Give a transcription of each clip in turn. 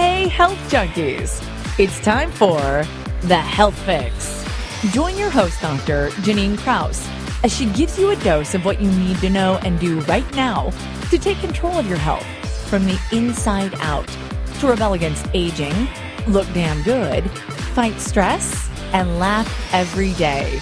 Hey, health junkies! It's time for the Health Fix. Join your host, Dr. Jannine Krause, as she gives you a dose of what you need to know and do right now to take control of your health from the inside out, to rebel against aging, look damn good, fight stress, and laugh every day.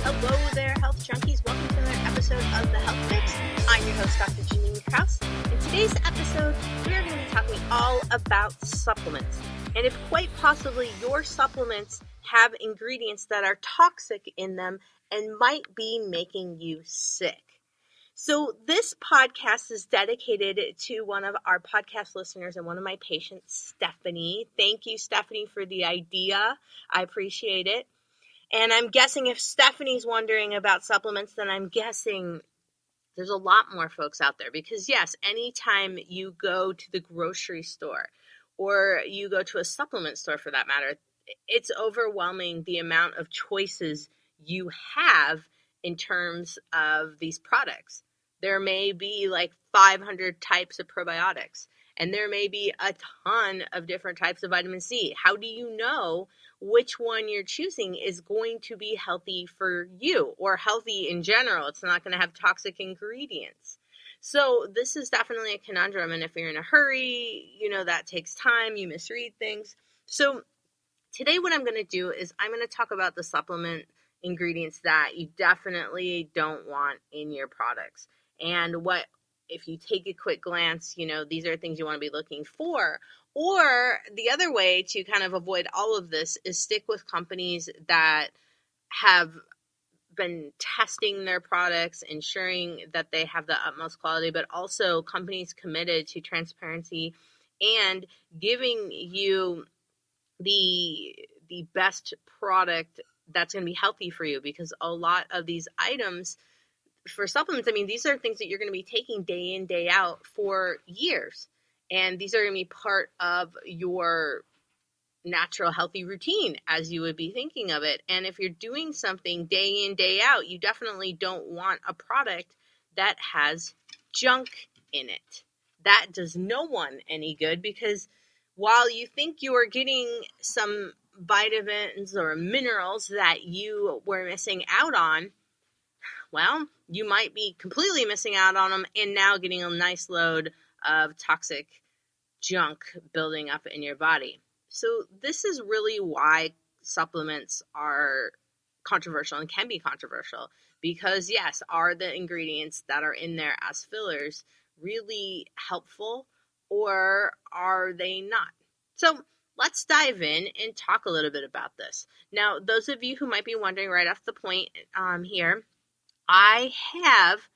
Hello there, health junkies. Welcome to another episode of the Health Fix. I'm your host, Dr. Jannine Krause. In today's episode, we are going to be talking all about supplements. And if quite possibly your supplements have ingredients that are toxic in them and might be making you sick. So this podcast is dedicated to one of our podcast listeners and one of my patients, Stephanie. Thank you, Stephanie, for the idea. I appreciate it. And I'm guessing if Stephanie's wondering about supplements, then I'm guessing there's a lot more folks out there. Because yes, anytime you go to the grocery store or you go to a supplement store for that matter, it's overwhelming the amount of choices you have in terms of these products. There may be like 500 types of probiotics, and there may be a ton of different types of vitamin C. How do you know which one you're choosing is going to be healthy for you or healthy in general? It's not going to have toxic ingredients. So this is definitely a conundrum. And if you're in a hurry, that takes time. You misread things. So today what I'm going to do is I'm going to talk about the supplement ingredients that you definitely don't want in your products. And what, if you take a quick glance, these are things you want to be looking for. Or the other way to kind of avoid all of this is stick with companies that have been testing their products, ensuring that they have the utmost quality, but also companies committed to transparency and giving you the best product that's going to be healthy for you. Because a lot of these items for supplements, these are things that you're going to be taking day in, day out for years. And these are going to be part of your natural healthy routine as you would be thinking of it. And if you're doing something day in, day out, you definitely don't want a product that has junk in it. That does no one any good, because while you think you are getting some vitamins or minerals that you were missing out on, well, you might be completely missing out on them and now getting a nice load of toxic junk building up in your body. So this is really why supplements are controversial and can be controversial, because yes, are the ingredients that are in there as fillers really helpful, or are they not? So let's dive in and talk a little bit about this. Now, those of you who might be wondering right off the point here, I have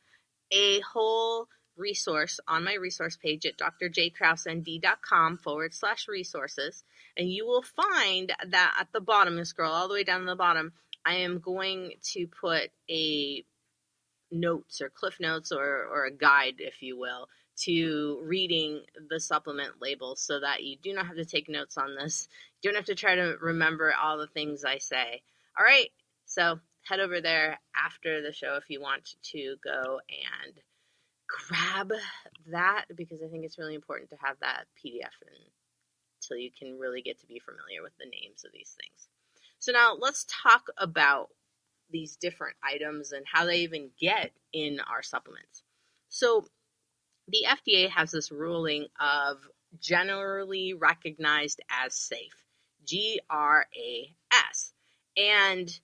a whole resource on my resource page at drjkrausend.com/resources. And you will find that at the bottom, you scroll all the way down to the bottom, I am going to put a notes or cliff notes or a guide, if you will, to reading the supplement labels so that you do not have to take notes on this. You don't have to try to remember all the things I say. All right, so head over there after the show if you want to go and grab that, because I think it's really important to have that PDF until you can really get to be familiar with the names of these things. So now let's talk about these different items and how they even get in our supplements. So the FDA has this ruling of generally recognized as safe, GRAS. And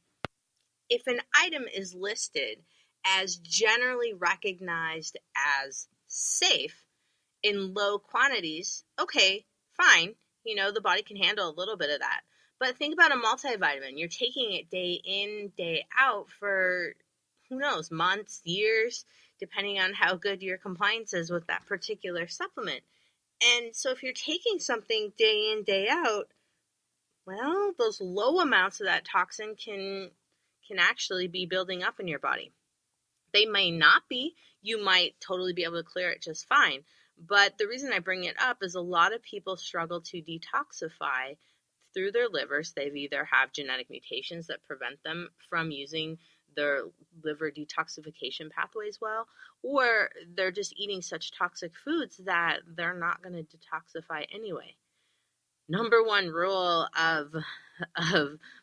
if an item is listed as generally recognized as safe in low quantities, okay, fine. The body can handle a little bit of that. But think about a multivitamin. You're taking it day in, day out for, who knows, months, years, depending on how good your compliance is with that particular supplement. And so if you're taking something day in, day out, well, those low amounts of that toxin can actually be building up in your body. They may not be. You might totally be able to clear it just fine. But the reason I bring it up is a lot of people struggle to detoxify through their livers. They've either have genetic mutations that prevent them from using their liver detoxification pathways well, or they're just eating such toxic foods that they're not going to detoxify anyway. Number one rule of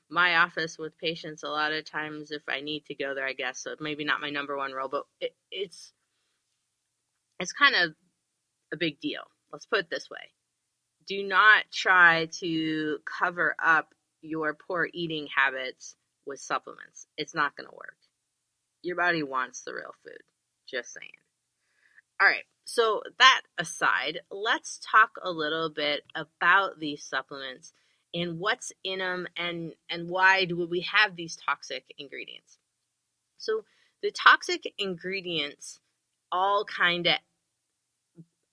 my office with patients, a lot of times if I need to go there, I guess, so maybe not my number one rule, but it's kind of a big deal. Let's put it this way. Do not try to cover up your poor eating habits with supplements. It's not going to work. Your body wants the real food. Just saying. All right. So that aside, let's talk a little bit about these supplements and what's in them and why do we have these toxic ingredients. So the toxic ingredients all kind of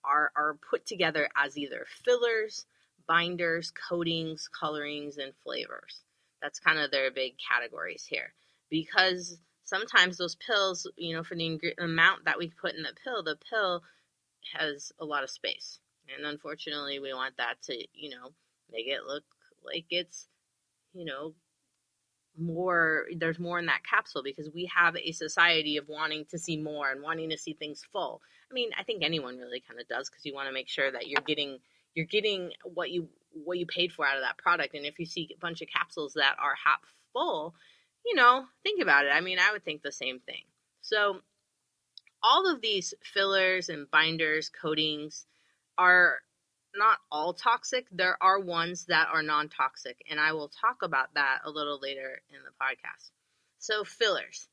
are put together as either fillers, binders, coatings, colorings, and flavors. That's kind of their big categories here. Because sometimes those pills, for the amount that we put in the pill has a lot of space. And unfortunately, we want that to, make it look like it's, there's more in that capsule, because we have a society of wanting to see more and wanting to see things full. I mean, I think anyone really kind of does, because you want to make sure that you're getting what you paid for out of that product. And if you see a bunch of capsules that are half full, think about it. I mean, I would think the same thing. So all of these fillers and binders, coatings are not all toxic. There are ones that are non-toxic, and I will talk about that a little later in the podcast. So fillers,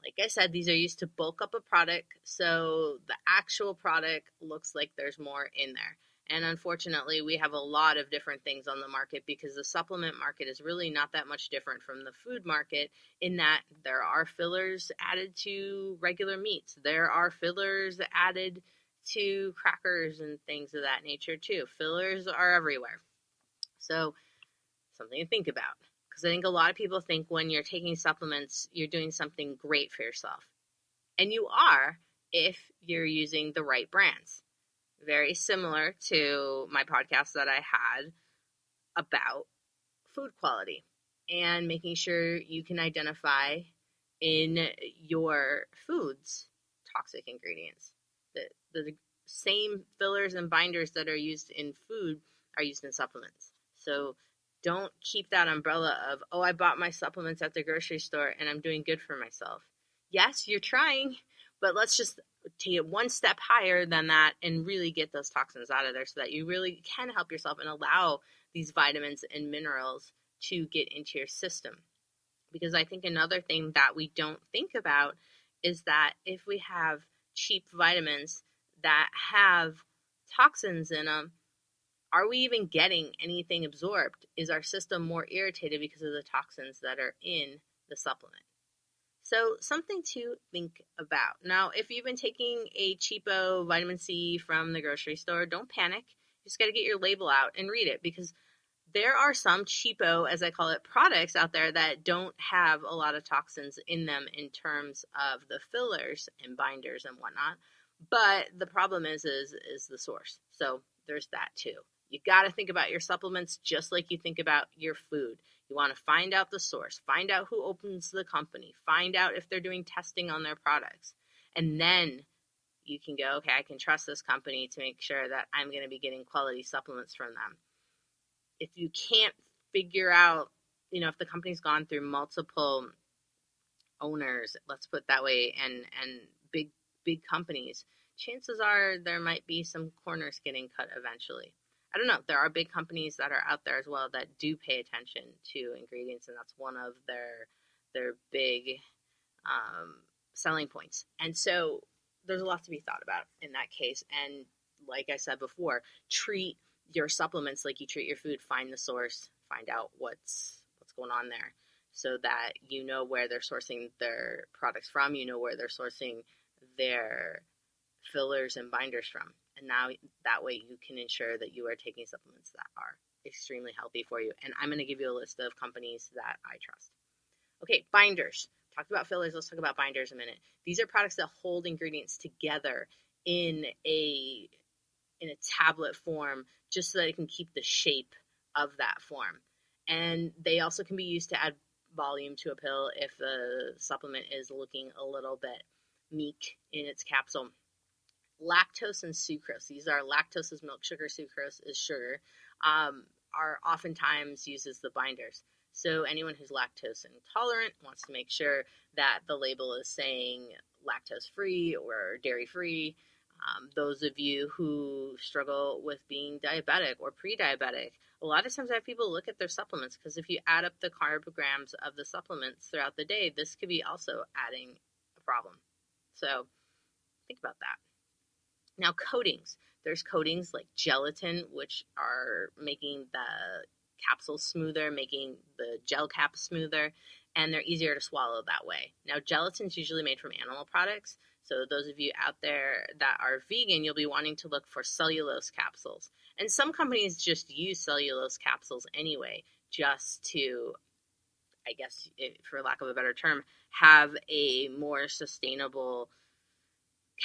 like I said, these are used to bulk up a product, so the actual product looks like there's more in there. And unfortunately, we have a lot of different things on the market, because the supplement market is really not that much different from the food market, in that there are fillers added to regular meats. There are fillers added to crackers and things of that nature too. Fillers are everywhere. So something to think about, because I think a lot of people think when you're taking supplements, you're doing something great for yourself. And you are, if you're using the right brands. Very similar to my podcast that I had about food quality and making sure you can identify in your foods toxic ingredients. The same fillers and binders that are used in food are used in supplements. So don't keep that umbrella of, I bought my supplements at the grocery store and I'm doing good for myself. Yes, you're trying, but let's just take it one step higher than that and really get those toxins out of there, so that you really can help yourself and allow these vitamins and minerals to get into your system. Because I think another thing that we don't think about is that if we have cheap vitamins that have toxins in them, are we even getting anything absorbed? Is our system more irritated because of the toxins that are in the supplement? So something to think about. Now, if you've been taking a cheapo vitamin C from the grocery store, don't panic. You just got to get your label out and read it, because there are some cheapo, as I call it, products out there that don't have a lot of toxins in them in terms of the fillers and binders and whatnot. But the problem is the source. So there's that too. You got to think about your supplements just like you think about your food. You want to find out the source, find out who opens the company, find out if they're doing testing on their products. And then you can go, okay, I can trust this company to make sure that I'm going to be getting quality supplements from them. If you can't figure out, if the company's gone through multiple owners, let's put it that way, and big companies, chances are there might be some corners getting cut eventually. I don't know. There are big companies that are out there as well that do pay attention to ingredients, and that's one of their big selling points. And so there's a lot to be thought about in that case. And like I said before, treat your supplements like you treat your food. Find the source, find out what's going on there, so that you know where they're sourcing their products from, you know where they're sourcing their fillers and binders from. And now that way you can ensure that you are taking supplements that are extremely healthy for you. And I'm going to give you a list of companies that I trust. Okay, binders. Talked about fillers. Let's talk about binders a minute. These are products that hold ingredients together in a tablet form, just so that it can keep the shape of that form. And they also can be used to add volume to a pill if the supplement is looking a little bit meek in its capsule. Lactose and sucrose, these are lactose is milk, sugar, sucrose is sugar, are oftentimes used as the binders. So anyone who's lactose intolerant wants to make sure that the label is saying lactose free or dairy free. Those of you who struggle with being diabetic or pre-diabetic, a lot of times I have people look at their supplements, because if you add up the carb-grams of the supplements throughout the day, this could be also adding a problem. So think about that. Now, coatings. There's coatings like gelatin, which are making the capsule smoother, making the gel cap smoother, and they're easier to swallow that way. Now, gelatin's usually made from animal products, so those of you out there that are vegan, you'll be wanting to look for cellulose capsules. And some companies just use cellulose capsules anyway, just to, I guess, for lack of a better term, have a more sustainable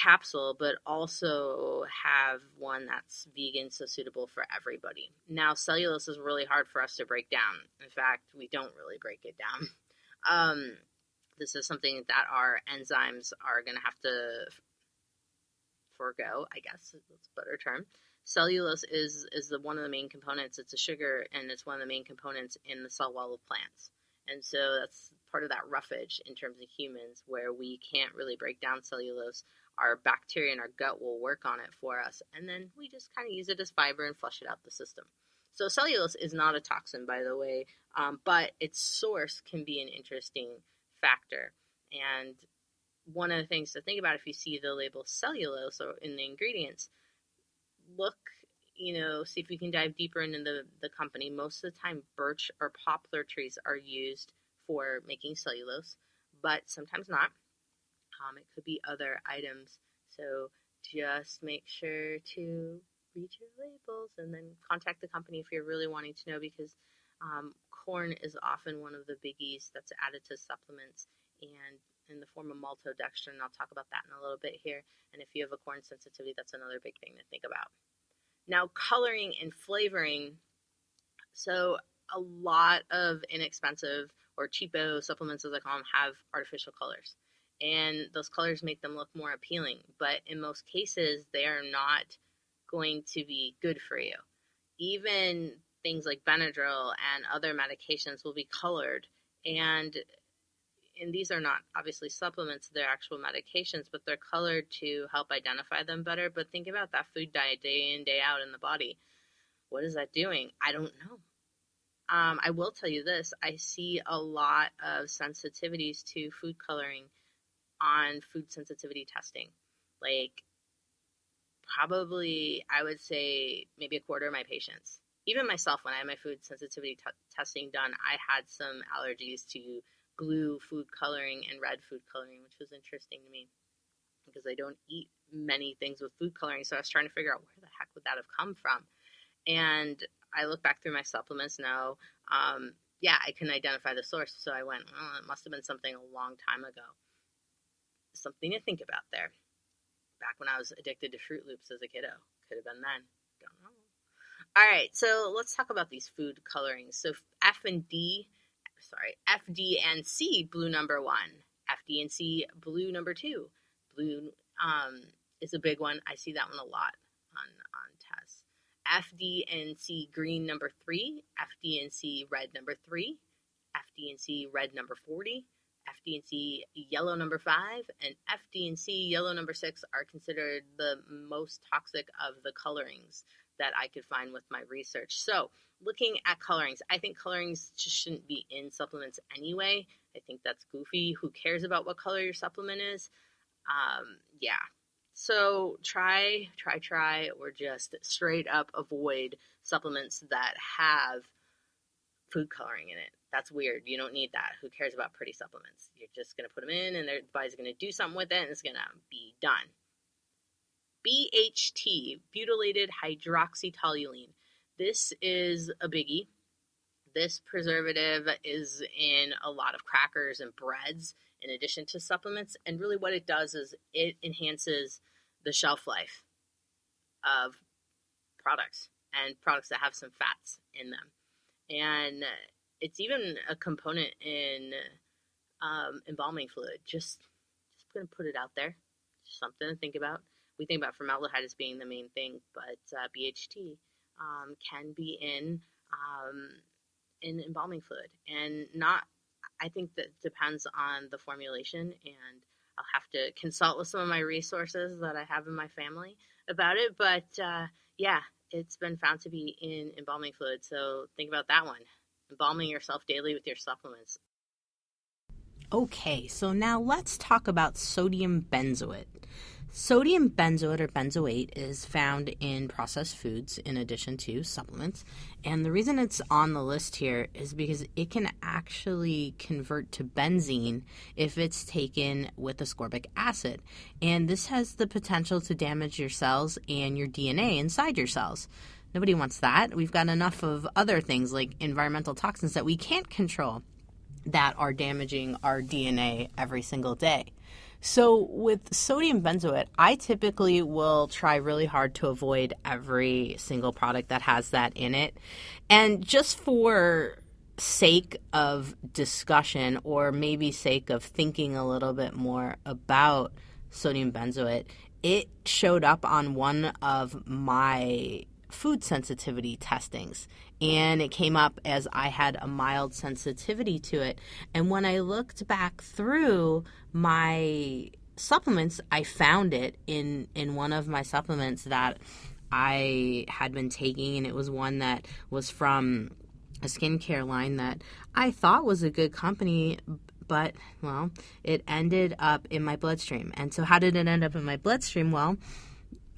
capsule, but also have one that's vegan, so suitable for everybody. Now, cellulose is really hard for us to break down. In fact, we don't really break it down. This is something that our enzymes are going to have to forego, I guess that's a better term. Cellulose is one of the main components. It's a sugar, and it's one of the main components in the cell wall of plants. And so that's part of that roughage in terms of humans, where we can't really break down cellulose. Our bacteria in our gut will work on it for us, and then we just kind of use it as fiber and flush it out the system. So cellulose is not a toxin, by the way, but its source can be an interesting factor. And one of the things to think about, if you see the label cellulose or in the ingredients, look, see if you can dive deeper into the company. Most of the time, birch or poplar trees are used for making cellulose, but sometimes not. It could be other items. So just make sure to read your labels and then contact the company if you're really wanting to know, because corn is often one of the biggies that's added to supplements, and in the form of maltodextrin. I'll talk about that in a little bit here. And if you have a corn sensitivity, that's another big thing to think about. Now, coloring and flavoring. So a lot of inexpensive or cheapo supplements, as I call them, have artificial colors. And those colors make them look more appealing. But in most cases, they are not going to be good for you. Even things like Benadryl and other medications will be colored. And these are not obviously supplements, they're actual medications, but they're colored to help identify them better. But think about that food diet day in, day out in the body. What is that doing? I don't know. I will tell you this. I see a lot of sensitivities to food coloring on food sensitivity testing. Like, probably, I would say maybe a quarter of my patients. Even myself, when I had my food sensitivity testing done, I had some allergies to blue food coloring and red food coloring, which was interesting to me because I don't eat many things with food coloring. So I was trying to figure out where the heck would that have come from. And I look back through my supplements now. I can identify the source. So I went, it must have been something a long time ago. Something to think about there. Back when I was addicted to Fruit Loops as a kiddo. Could have been then. Don't know. All right, so let's talk about these food colorings. So FD and C, blue number 1. FD and C, blue number 2. Blue is a big one. I see that one a lot on tests. FD and C, green number 3. FD and C, red number 3. FD and C, red number 40. FD and C, yellow number 5. And FD and C, yellow number 6 are considered the most toxic of the colorings that I could find with my research. So looking at colorings, I think colorings just shouldn't be in supplements anyway. I think that's goofy. Who cares about what color your supplement is? So try, or just straight up avoid supplements that have food coloring in it. That's weird. You don't need that. Who cares about pretty supplements? You're just going to put them in, and their body's going to do something with it, and it's going to be done. BHT, butylated hydroxytoluene. This is a biggie. This preservative is in a lot of crackers and breads in addition to supplements. And really what it does is it enhances the shelf life of products and products that have some fats in them. And it's even a component in embalming fluid. Just going to put it out there. Just something to think about. We think about formaldehyde as being the main thing, but BHT can be in embalming fluid, and not. I think that depends on the formulation, and I'll have to consult with some of my resources that I have in my family about it. But yeah, it's been found to be in embalming fluid, so think about that one. Embalming yourself daily with your supplements. Okay, so now let's talk about sodium benzoate. Sodium benzoate or benzoate is found in processed foods in addition to supplements. And the reason it's on the list here is because it can actually convert to benzene if it's taken with ascorbic acid. And this has the potential to damage your cells and your DNA inside your cells. Nobody wants that. We've got enough of other things like environmental toxins that we can't control that are damaging our DNA every single day. So with sodium benzoate, I typically will try really hard to avoid every single product that has that in it. And just for sake of discussion, or maybe sake of thinking a little bit more about sodium benzoate, it showed up on one of my food sensitivity testings, and it came up as I had a mild sensitivity to it. And when I looked back through my supplements, I found it in one of my supplements that I had been taking, and it was one that was from a skincare line that I thought was a good company, but, well, it ended up in my bloodstream. And so how did it end up in my bloodstream? Well,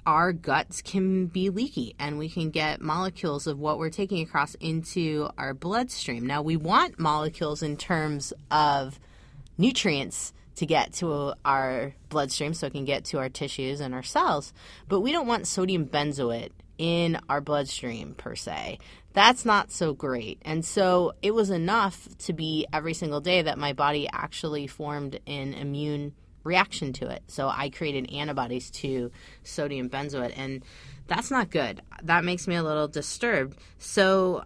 our guts can be leaky, and we can get molecules of what we're taking across into our bloodstream. Now, we want molecules in terms of nutrients to get to our bloodstream so it can get to our tissues and our cells, but we don't want sodium benzoate in our bloodstream per se. That's not so great. And so it was enough to be every single day that my body actually formed an immune reaction to it. So I created antibodies to sodium benzoate, and that's not good. That makes me a little disturbed. So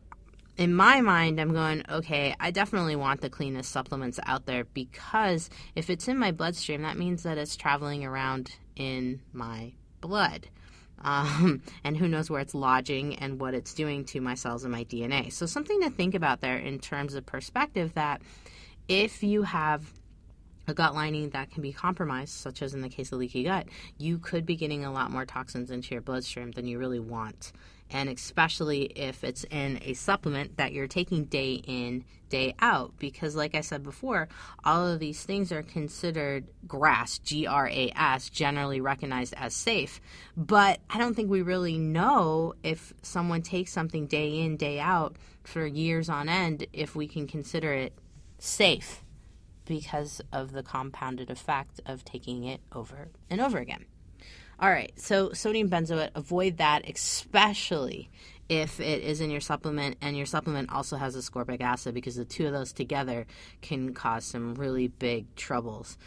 in my mind, I'm going, okay, I definitely want the cleanest supplements out there, because if it's in my bloodstream, that means that it's traveling around in my blood. And who knows where it's lodging and what it's doing to my cells and my DNA. So something to think about there in terms of perspective, that if you have a gut lining that can be compromised, such as in the case of leaky gut, you could be getting a lot more toxins into your bloodstream than you really want. And especially if it's in a supplement that you're taking day in, day out. Because like I said before, all of these things are considered GRAS, G-R-A-S, generally recognized as safe. But I don't think we really know if someone takes something day in, day out for years on end, if we can consider it safe, because of the compounded effect of taking it over and over again. All right, so sodium benzoate, avoid that, especially if it is in your supplement and your supplement also has ascorbic acid, because the two of those together can cause some really big troubles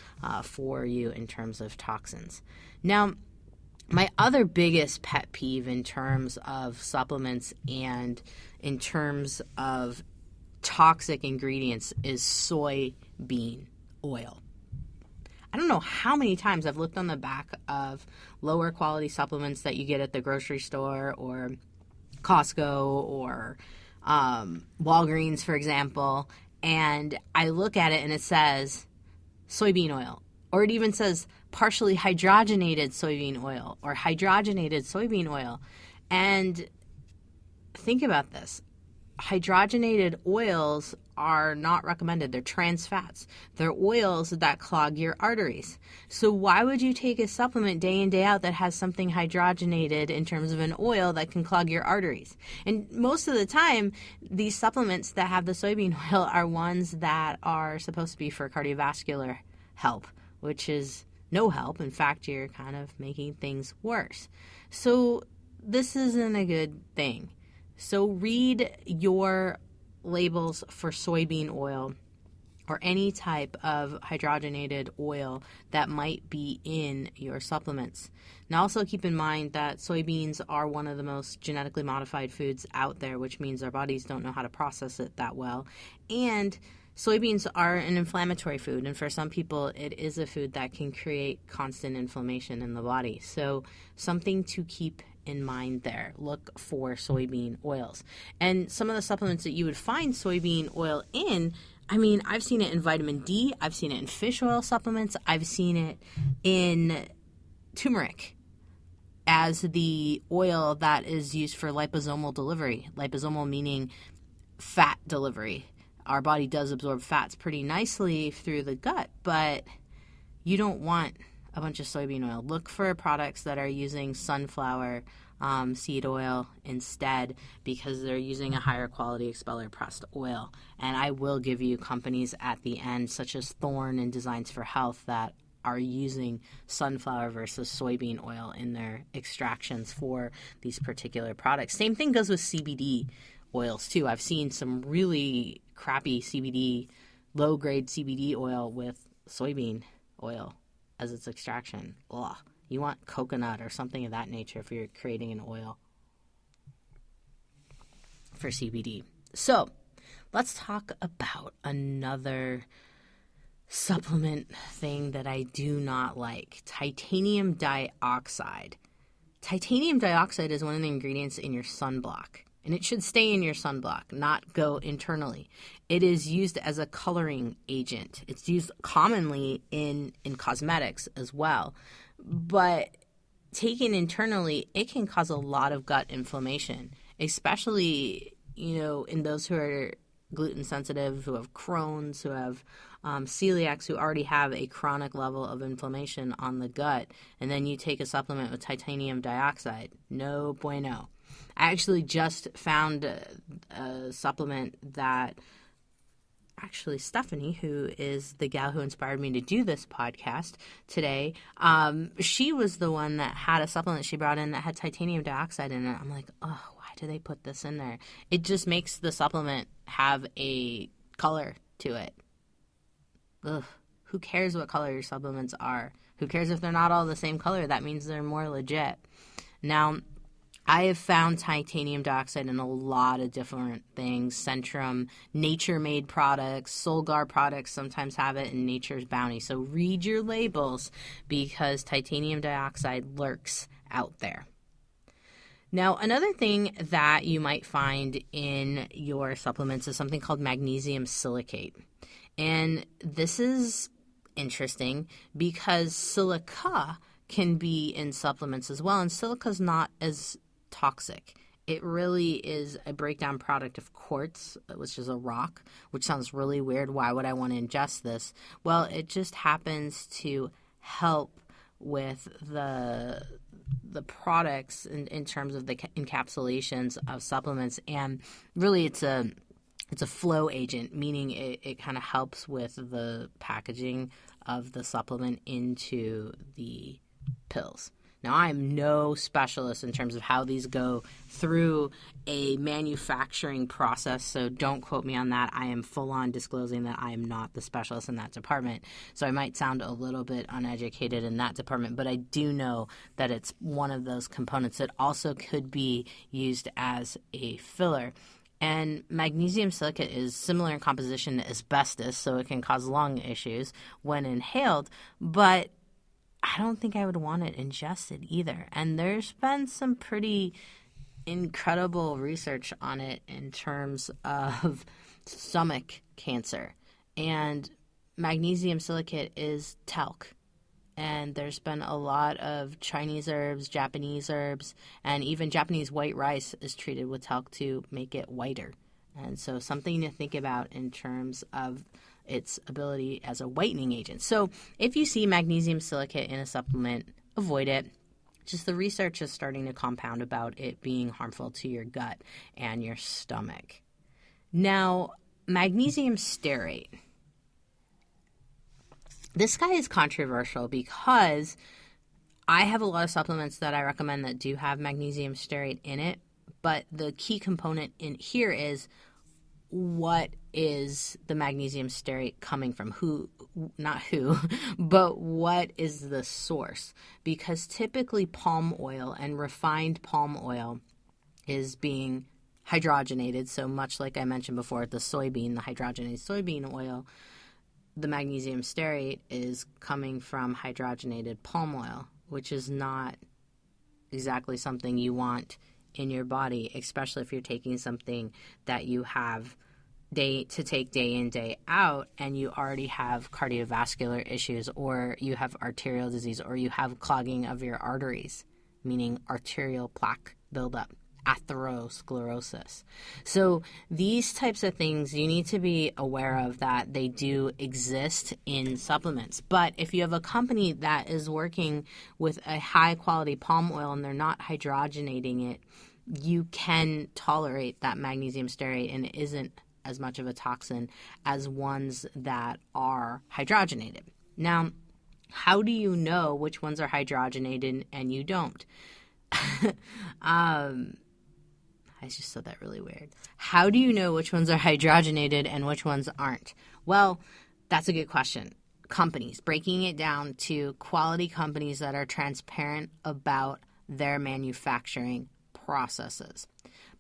for you in terms of toxins. Now, my other biggest pet peeve in terms of supplements and in terms of toxic ingredients is soybean oil. I don't know how many times I've looked on the back of lower quality supplements that you get at the grocery store or Costco or Walgreens, for example, and I look at it and it says soybean oil, or it even says partially hydrogenated soybean oil or hydrogenated soybean oil. And think about this. Hydrogenated oils are not recommended. They're trans fats. They're oils that clog your arteries. So why would you take a supplement day in, day out that has something hydrogenated in terms of an oil that can clog your arteries? And most of the time, these supplements that have the soybean oil are ones that are supposed to be for cardiovascular help, which is no help. In fact, you're kind of making things worse. So this isn't a good thing. So read your labels for soybean oil or any type of hydrogenated oil that might be in your supplements. Now also keep in mind that soybeans are one of the most genetically modified foods out there, which means our bodies don't know how to process it that well. And soybeans are an inflammatory food, and for some people it is a food that can create constant inflammation in the body. So something to keep in mind there. Look for soybean oils. And some of the supplements that you would find soybean oil in, I mean, I've seen it in vitamin D, I've seen it in fish oil supplements, I've seen it in turmeric as the oil that is used for liposomal delivery. Liposomal meaning fat delivery. Our body does absorb fats pretty nicely through the gut, but you don't want a bunch of soybean oil. Look for products that are using sunflower seed oil instead, because they're using a higher quality expeller pressed oil. And I will give you companies at the end, such as Thorne and Designs for Health, that are using sunflower versus soybean oil in their extractions for these particular products. Same thing goes with CBD oils too. I've seen some really crappy CBD, low grade CBD oil with soybean oil as its extraction. Ugh. You want coconut or something of that nature if you're creating an oil for CBD. So let's talk about another supplement thing that I do not like. Titanium dioxide. Titanium dioxide is one of the ingredients in your sunblock. And it should stay in your sunblock, not go internally. It is used as a coloring agent. It's used commonly in cosmetics as well. But taken internally, it can cause a lot of gut inflammation, especially, in those who are gluten sensitive, who have Crohn's, who have celiacs, who already have a chronic level of inflammation on the gut. And then you take a supplement with titanium dioxide. No bueno. I actually just found a supplement that actually Stephanie, who is the gal who inspired me to do this podcast today, she was the one that had a supplement she brought in that had titanium dioxide in it. I'm like, oh, why do they put this in there? It just makes the supplement have a color to it. Ugh. Who cares what color your supplements are? Who cares if they're not all the same color? That means they're more legit. Now, I have found titanium dioxide in a lot of different things. Centrum, nature-made products, Solgar products sometimes have it in Nature's Bounty. So read your labels because titanium dioxide lurks out there. Now, another thing that you might find in your supplements is something called magnesium silicate. And this is interesting because silica can be in supplements as well, and silica is not as toxic. It really is a breakdown product of quartz, which is a rock, which sounds really weird. Why would I want to ingest this? Well, it just happens to help with the products in terms of the encapsulations of supplements, and really it's a flow agent, meaning it kind of helps with the packaging of the supplement into the pills. Now, I'm no specialist in terms of how these go through a manufacturing process, so don't quote me on that. I am full on disclosing that I am not the specialist in that department, so I might sound a little bit uneducated in that department, but I do know that it's one of those components that also could be used as a filler. And magnesium silicate is similar in composition to asbestos, so it can cause lung issues when inhaled, but I don't think I would want it ingested either. And there's been some pretty incredible research on it in terms of stomach cancer. And magnesium silicate is talc. And there's been a lot of Chinese herbs, Japanese herbs, and even Japanese white rice is treated with talc to make it whiter. And so something to think about in terms of its ability as a whitening agent. So if you see magnesium silicate in a supplement, avoid it. Just the research is starting to compound about it being harmful to your gut and your stomach. Now, magnesium stearate. This guy is controversial because I have a lot of supplements that I recommend that do have magnesium stearate in it, but the key component in here is what is the magnesium stearate coming from? Not who, but what is the source? Because typically palm oil and refined palm oil is being hydrogenated. So much like I mentioned before, the hydrogenated soybean oil, the magnesium stearate is coming from hydrogenated palm oil, which is not exactly something you want in your body, especially if you're taking something that you have to take day in, day out, and you already have cardiovascular issues, or you have arterial disease, or you have clogging of your arteries, meaning arterial plaque buildup, atherosclerosis. So these types of things you need to be aware of, that they do exist in supplements. But if you have a company that is working with a high quality palm oil and they're not hydrogenating it, you can tolerate that magnesium stearate, and it isn't as much of a toxin as ones that are hydrogenated. Now, how do you know which ones are hydrogenated and you don't? I just said that really weird. How do you know which ones are hydrogenated and which ones aren't? Well, that's a good question. Companies, breaking it down to quality companies that are transparent about their manufacturing processes.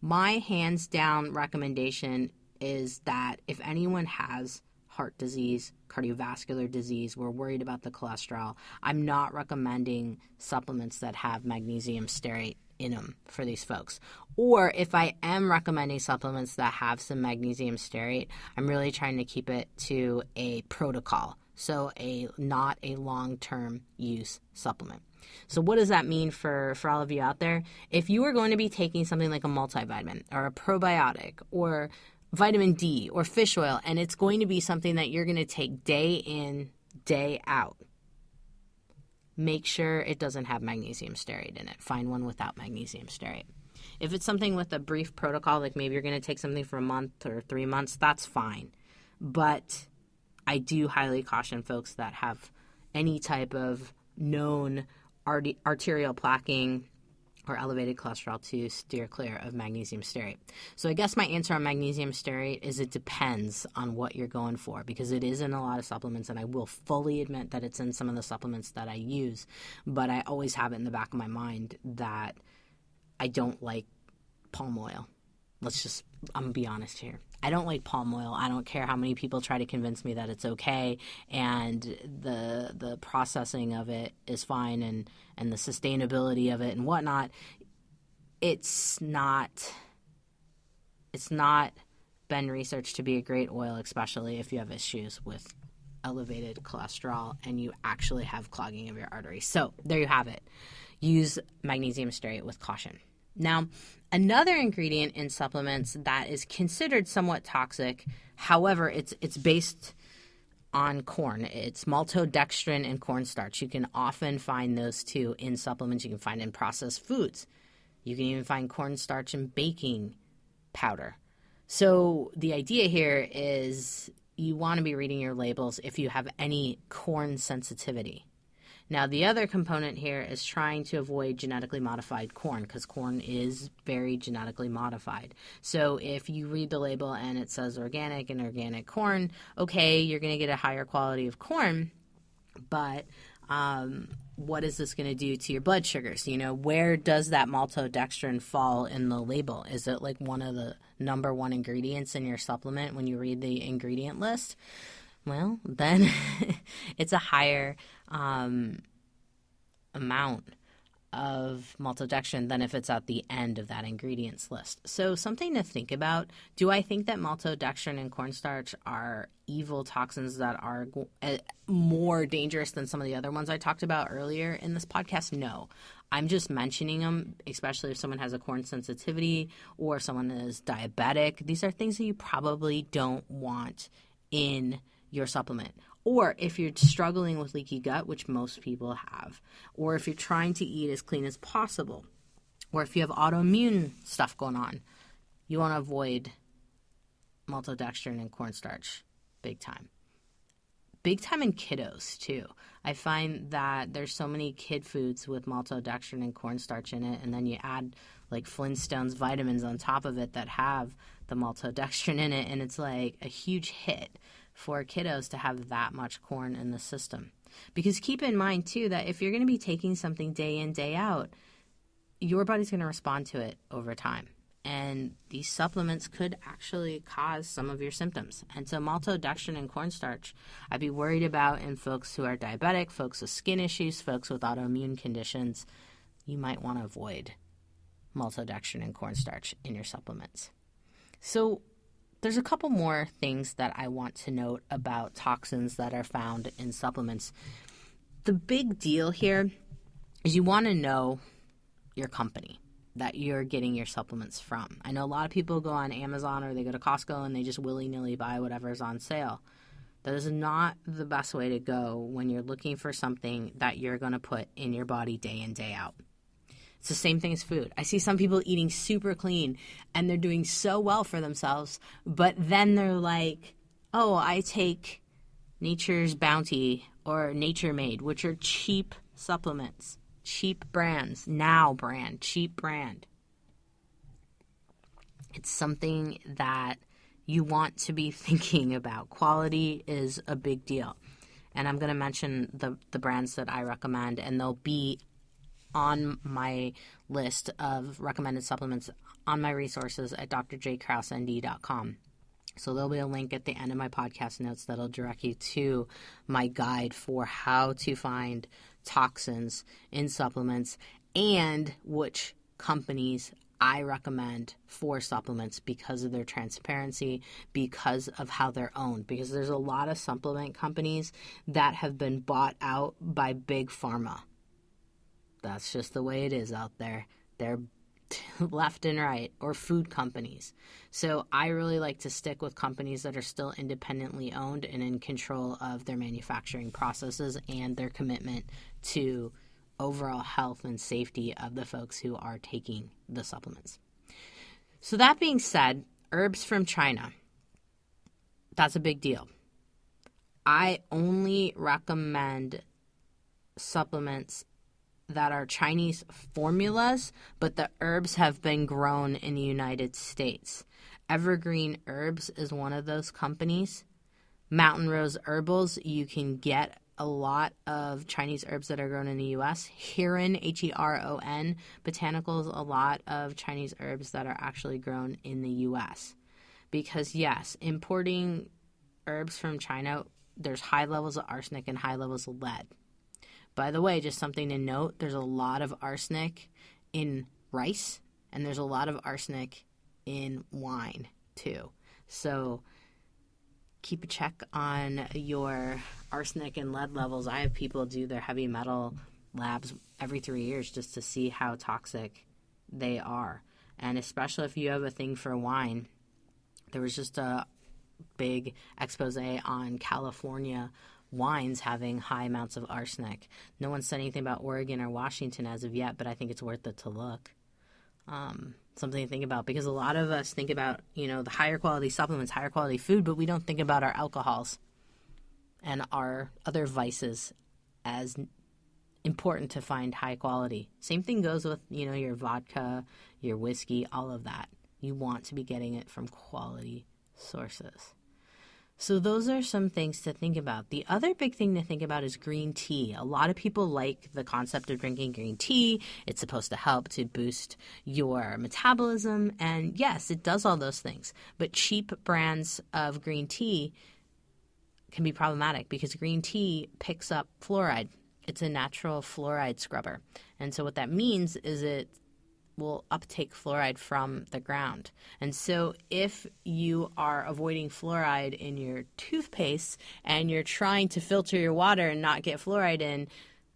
My hands down recommendation is that if anyone has heart disease, cardiovascular disease, we're worried about the cholesterol, I'm not recommending supplements that have magnesium stearate in them for these folks. Or if I am recommending supplements that have some magnesium stearate, I'm really trying to keep it to a protocol. So not a long-term use supplement. So what does that mean for all of you out there? If you are going to be taking something like a multivitamin or a probiotic or vitamin D or fish oil, and it's going to be something that you're going to take day in, day out, make sure it doesn't have magnesium stearate in it. Find one without magnesium stearate. If it's something with a brief protocol, like maybe you're going to take something for a month or 3 months, that's fine. But I do highly caution folks that have any type of known arterial plaquing or elevated cholesterol to steer clear of magnesium stearate. So I guess my answer on magnesium stearate is it depends on what you're going for, because it is in a lot of supplements, and I will fully admit that it's in some of the supplements that I use, but I always have it in the back of my mind that I don't like palm oil. I'm going to be honest here. I don't like palm oil. I don't care how many people try to convince me that it's okay and the processing of it is fine and the sustainability of it and whatnot. It's not been researched to be a great oil, especially if you have issues with elevated cholesterol and you actually have clogging of your arteries. So there you have it. Use magnesium stearate with caution. Now, another ingredient in supplements that is considered somewhat toxic, however, it's based on corn. It's maltodextrin and cornstarch. You can often find those two in supplements. You can find in processed foods. You can even find cornstarch in baking powder. So the idea here is you want to be reading your labels if you have any corn sensitivity. Now, the other component here is trying to avoid genetically modified corn, because corn is very genetically modified. So if you read the label and it says organic and organic corn, okay, you're going to get a higher quality of corn, but what is this going to do to your blood sugars? You know, where does that maltodextrin fall in the label? Is it like one of the number one ingredients in your supplement when you read the ingredient list? Well, then it's a higher amount of maltodextrin than if it's at the end of that ingredients list. So something to think about. Do I think that maltodextrin and cornstarch are evil toxins that are more dangerous than some of the other ones I talked about earlier in this podcast? No. I'm just mentioning them, especially if someone has a corn sensitivity or someone is diabetic. These are things that you probably don't want in your supplement. Or if you're struggling with leaky gut, which most people have, or if you're trying to eat as clean as possible, or if you have autoimmune stuff going on, you want to avoid maltodextrin and cornstarch big time. Big time in kiddos too. I find that there's so many kid foods with maltodextrin and cornstarch in it, and then you add like Flintstones vitamins on top of it that have the maltodextrin in it, and it's like a huge hit for kiddos to have that much corn in the system. Because keep in mind, too, that if you're going to be taking something day in, day out, your body's going to respond to it over time. And these supplements could actually cause some of your symptoms. And so maltodextrin and cornstarch, I'd be worried about in folks who are diabetic, folks with skin issues, folks with autoimmune conditions. You might want to avoid maltodextrin and cornstarch in your supplements. So there's a couple more things that I want to note about toxins that are found in supplements. The big deal here is you want to know your company that you're getting your supplements from. I know a lot of people go on Amazon or they go to Costco and they just willy-nilly buy whatever's on sale. That is not the best way to go when you're looking for something that you're going to put in your body day in, day out. It's the same thing as food. I see some people eating super clean and they're doing so well for themselves, but then they're like, oh, I take Nature's Bounty or Nature Made, which are cheap supplements, cheap brands, Now brand, cheap brand. It's something that you want to be thinking about. Quality is a big deal. And I'm going to mention the brands that I recommend, and they'll be on my list of recommended supplements on my resources at drjkrauseND.com. So there'll be a link at the end of my podcast notes that'll direct you to my guide for how to find toxins in supplements and which companies I recommend for supplements because of their transparency, because of how they're owned. Because there's a lot of supplement companies that have been bought out by big pharma. That's just the way it is out there. They're left and right, or food companies. So I really like to stick with companies that are still independently owned and in control of their manufacturing processes and their commitment to overall health and safety of the folks who are taking the supplements. So that being said, herbs from China, that's a big deal. I only recommend supplements that are Chinese formulas, but the herbs have been grown in the United States. Evergreen Herbs is one of those companies. Mountain Rose Herbals, you can get a lot of Chinese herbs that are grown in the U.S. Heron, Heron, Botanicals, a lot of Chinese herbs that are actually grown in the U.S. Because, yes, importing herbs from China, there's high levels of arsenic and high levels of lead. By the way, just something to note, there's a lot of arsenic in rice, and there's a lot of arsenic in wine, too. So keep a check on your arsenic and lead levels. I have people do their heavy metal labs every 3 years just to see how toxic they are. And especially if you have a thing for wine, there was just a big expose on California wines having high amounts of arsenic. No one said anything about Oregon or Washington as of yet, but I think it's worth it to look. Something to think about, because a lot of us think about, the higher quality supplements, higher quality food, but we don't think about our alcohols and our other vices as important to find high quality. Same thing goes with, your vodka, your whiskey, all of that. You want to be getting it from quality sources. So those are some things to think about. The other big thing to think about is green tea. A lot of people like the concept of drinking green tea. It's supposed to help to boost your metabolism. And yes, it does all those things. But cheap brands of green tea can be problematic because green tea picks up fluoride. It's a natural fluoride scrubber. And so what that means is it will uptake fluoride from the ground. And so if you are avoiding fluoride in your toothpaste and you're trying to filter your water and not get fluoride in,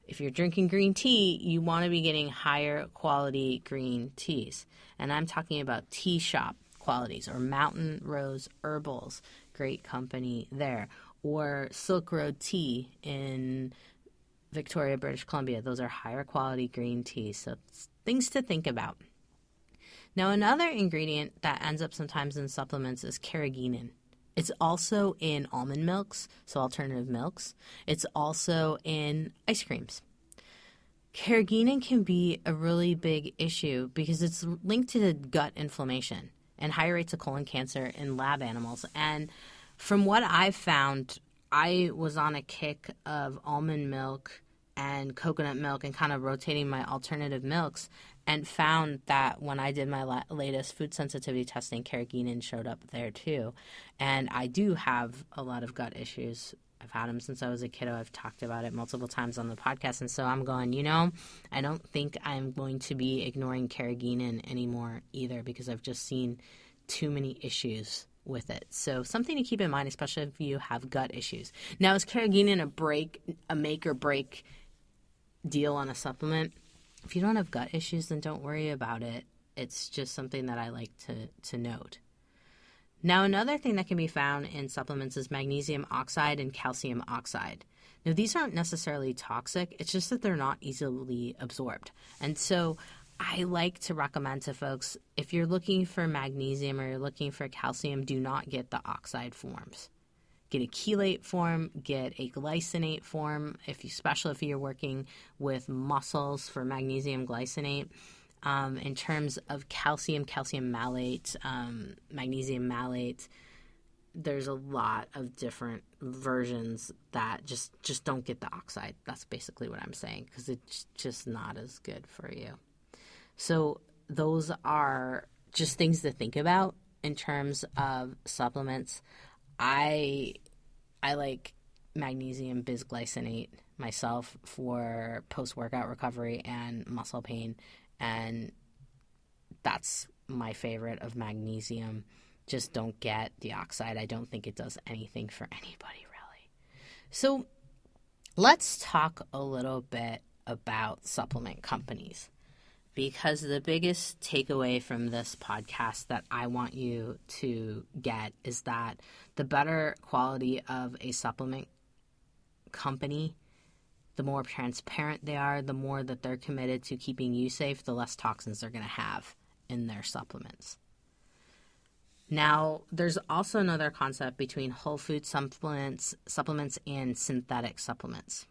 if you're drinking green tea, you want to be getting higher quality green teas. And I'm talking about tea shop qualities, or Mountain Rose Herbals, great company there, or Silk Road Tea in Victoria, British Columbia. Those are higher quality green teas. So things to think about. Now, another ingredient that ends up sometimes in supplements is carrageenan. It's also in almond milks, so alternative milks. It's also in ice creams. Carrageenan can be a really big issue because it's linked to gut inflammation. and higher rates of colon cancer in lab animals. And from what I've found, I was on a kick of almond milk and coconut milk and kind of rotating my alternative milks, and found that when I did my latest food sensitivity testing, carrageenan showed up there too. And I do have a lot of gut issues. I've had them since I was a kiddo. I've talked about it multiple times on the podcast. And so I'm going, I don't think I'm going to be ignoring carrageenan anymore either, because I've just seen too many issues with it. So something to keep in mind, especially if you have gut issues. Now, is carrageenan a make or break deal on a supplement? If you don't have gut issues, then don't worry about it. It's just something that I like to note. Now, another thing that can be found in supplements is magnesium oxide and calcium oxide. Now, these aren't necessarily toxic. It's just that they're not easily absorbed. And so I like to recommend to folks, if you're looking for magnesium or you're looking for calcium, do not get the oxide forms. Get a chelate form, get a glycinate form, especially if you're working with muscles for magnesium glycinate. In terms of calcium malate, magnesium malate, there's a lot of different versions that just don't get the oxide. That's basically what I'm saying, because it's just not as good for you. So those are just things to think about in terms of supplements. I like magnesium bisglycinate myself for post-workout recovery and muscle pain, and that's my favorite of magnesium. Just don't get the oxide. I don't think it does anything for anybody, really. So let's talk a little bit about supplement companies, because the biggest takeaway from this podcast that I want you to get is that the better quality of a supplement company, the more transparent they are, the more that they're committed to keeping you safe, the less toxins they're going to have in their supplements. Now, there's also another concept between whole food supplements and synthetic supplements.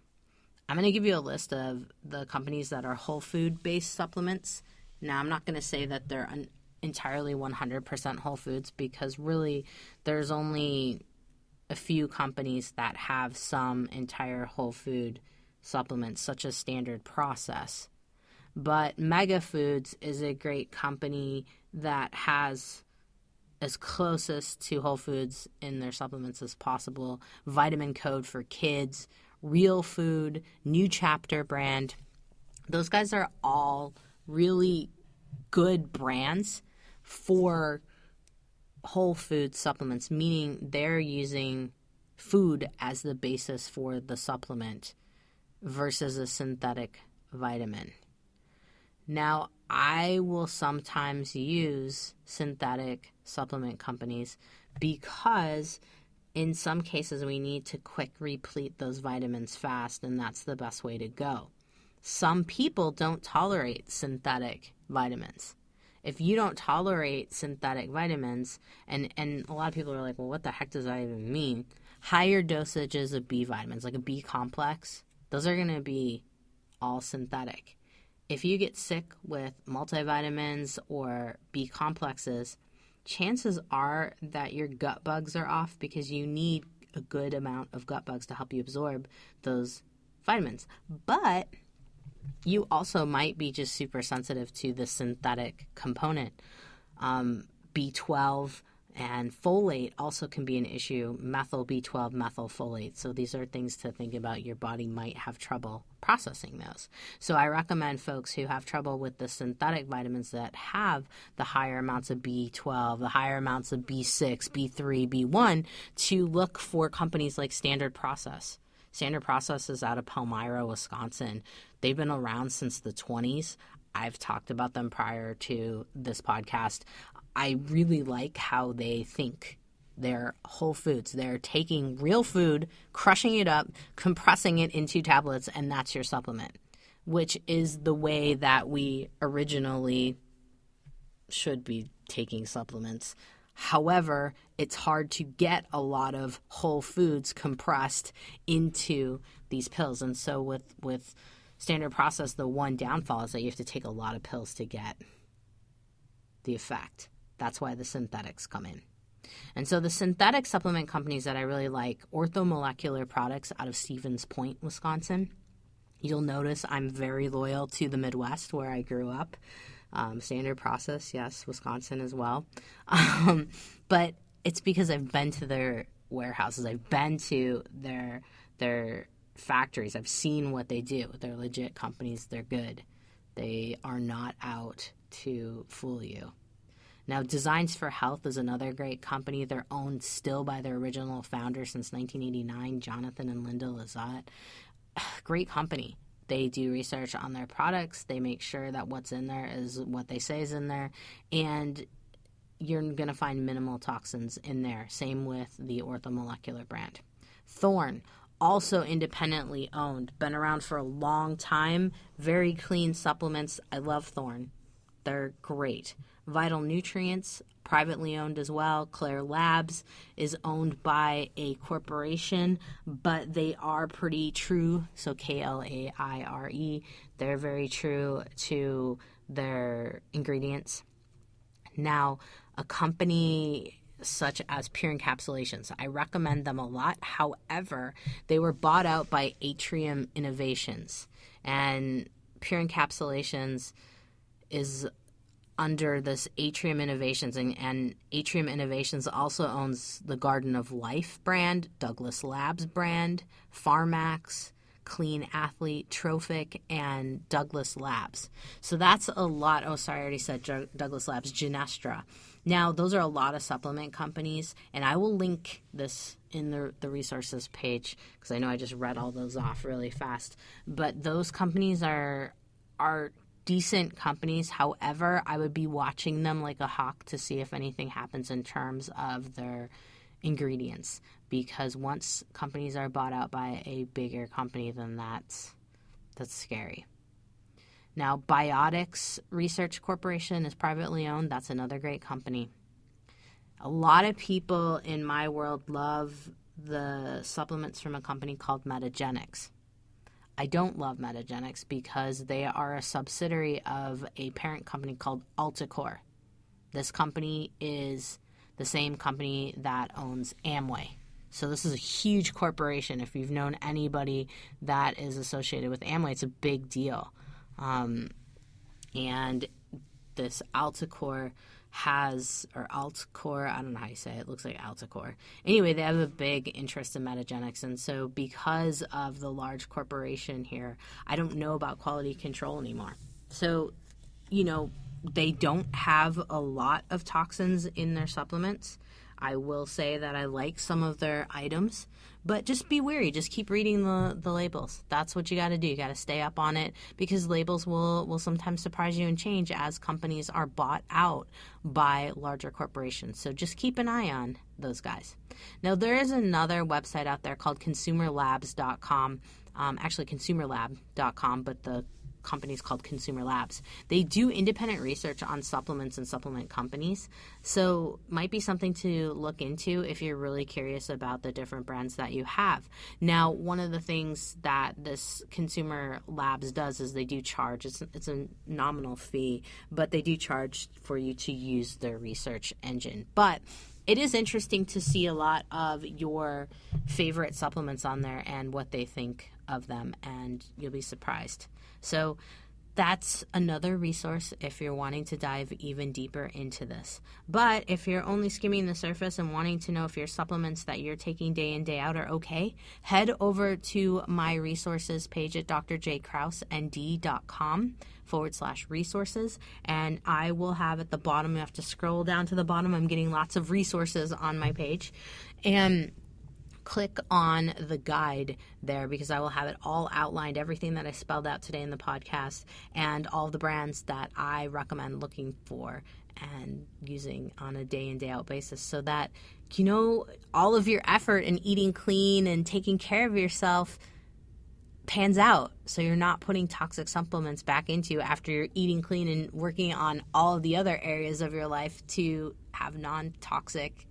I'm going to give you a list of the companies that are whole food-based supplements. Now, I'm not going to say that they're entirely 100% whole foods, because really there's only a few companies that have some entire whole food supplements, such as Standard Process. But Mega Foods is a great company that has as closest to whole foods in their supplements as possible. Vitamin Code for kids, Real Food, New Chapter brand. Those guys are all really good brands for whole food supplements, meaning they're using food as the basis for the supplement versus a synthetic vitamin. Now, I will sometimes use synthetic supplement companies because in some cases we need to quick replete those vitamins fast, and that's the best way to go. Some people don't tolerate synthetic vitamins. If you don't tolerate synthetic vitamins, and a lot of people are like, well, what the heck does that even mean? Higher dosages of B vitamins, like a B complex, those are going to be all synthetic. If you get sick with multivitamins or B complexes, chances are that your gut bugs are off, because you need a good amount of gut bugs to help you absorb those vitamins. But you also might be just super sensitive to the synthetic component. B12 and folate also can be an issue. Methyl B12, methyl folate. So these are things to think about. Your body might have trouble processing those. So I recommend folks who have trouble with the synthetic vitamins that have the higher amounts of B12, the higher amounts of B6, B3, B1, to look for companies like Standard Process. Standard Process is out of Palmyra, Wisconsin. They've been around since the 20s. I've talked about them prior to this podcast. I really like how they think. They're whole foods. They're taking real food, crushing it up, compressing it into tablets, and that's your supplement, which is the way that we originally should be taking supplements. However, it's hard to get a lot of whole foods compressed into these pills. And so with Standard Process, the one downfall is that you have to take a lot of pills to get the effect That's why the synthetics come in. And so the synthetic supplement companies that I really like, Orthomolecular Products out of Stevens Point, Wisconsin. You'll notice I'm very loyal to the Midwest where I grew up. Standard Process, yes, Wisconsin as well. But it's because I've been to their warehouses. I've been to their factories. I've seen what they do. They're legit companies. They're good. They are not out to fool you. Now, Designs for Health is another great company. They're owned still by their original founder since 1989, Jonathan and Linda Lazat. Great company. They do research on their products. They make sure that what's in there is what they say is in there. And you're going to find minimal toxins in there. Same with the Orthomolecular brand. Thorne, also independently owned. Been around for a long time. Very clean supplements. I love Thorne. They're great. Vital Nutrients, privately owned as well. Claire Labs is owned by a corporation, but they are pretty true. So Klaire, they're very true to their ingredients. Now, a company such as Pure Encapsulations, I recommend them a lot. However, they were bought out by Atrium Innovations, and Pure Encapsulations is under this Atrium Innovations, and Atrium Innovations also owns the Garden of Life brand, Douglas Labs brand, Pharmax, Clean Athlete, Trophic, and Douglas Labs. So that's a lot. Oh, sorry, I already said Douglas Labs, Genestra. Now, those are a lot of supplement companies, and I will link this in the resources page because I know I just read all those off really fast. But those companies are decent companies. However, I would be watching them like a hawk to see if anything happens in terms of their ingredients, because once companies are bought out by a bigger company, then that's scary. Now, Biotics Research Corporation is privately owned. That's another great company. A lot of people in my world love the supplements from a company called Metagenics. I don't love Metagenics because they are a subsidiary of a parent company called Alticor. This company is the same company that owns Amway. So this is a huge corporation. If you've known anybody that is associated with Amway, it's a big deal. And this Alticor Alticor, I don't know how you say it. It looks like Alticor. Anyway, they have a big interest in Metagenics. And so because of the large corporation here, I don't know about quality control anymore. So, they don't have a lot of toxins in their supplements. I will say that I like some of their items, but just be wary. Just keep reading the labels. That's what you got to do. You got to stay up on it because labels will sometimes surprise you and change as companies are bought out by larger corporations. So just keep an eye on those guys. Now, there is another website out there called consumerlabs.com, actually consumerlab.com, but the companies called Consumer Labs. They do independent research on supplements and supplement companies, so might be something to look into if you're really curious about the different brands that you have. Now, one of the things that this Consumer Labs does is they do charge. It's a nominal fee, but they do charge for you to use their research engine. But it is interesting to see a lot of your favorite supplements on there and what they think of them, and you'll be surprised. So that's another resource if you're wanting to dive even deeper into this. But if you're only skimming the surface and wanting to know if your supplements that you're taking day in, day out are okay, head over to my resources page at drjkrauseND.com/resources, and I will have at the bottom, you have to scroll down to the bottom. I'm getting lots of resources on my page. And click on the guide there because I will have it all outlined, everything that I spelled out today in the podcast and all the brands that I recommend looking for and using on a day in, day out basis so that, all of your effort in eating clean and taking care of yourself pans out. So you're not putting toxic supplements back into after you're eating clean and working on all of the other areas of your life to have non-toxic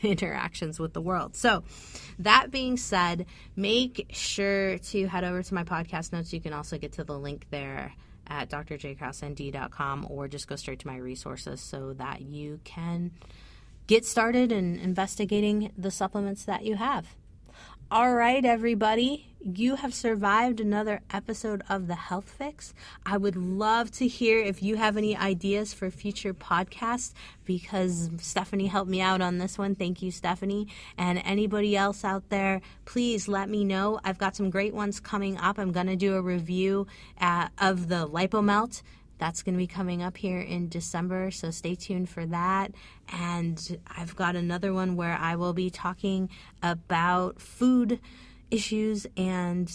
interactions with the world. So that being said, make sure to head over to my podcast notes. You can also get to the link there at drjkrauseND.com, or just go straight to my resources so that you can get started in investigating the supplements that you have. All right, everybody, you have survived another episode of The Health Fix. I would love to hear if you have any ideas for future podcasts, because Stephanie helped me out on this one. Thank you, Stephanie. And anybody else out there, please let me know. I've got some great ones coming up. I'm going to do a review of the LipoMelt. That's going to be coming up here in December, so stay tuned for that. And I've got another one where I will be talking about food issues and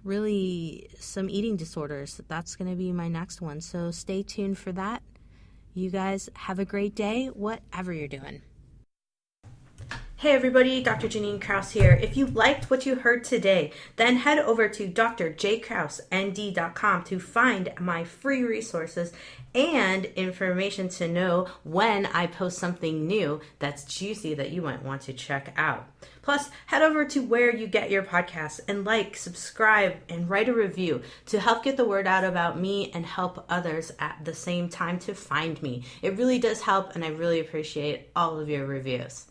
really some eating disorders. That's going to be my next one, so stay tuned for that. You guys have a great day, whatever you're doing. Hey everybody, Dr. Jannine Krause here. If you liked what you heard today, then head over to drjkrauseND.com to find my free resources and information to know when I post something new that's juicy that you might want to check out. Plus, head over to where you get your podcasts and subscribe, and write a review to help get the word out about me and help others at the same time to find me. It really does help, and I really appreciate all of your reviews.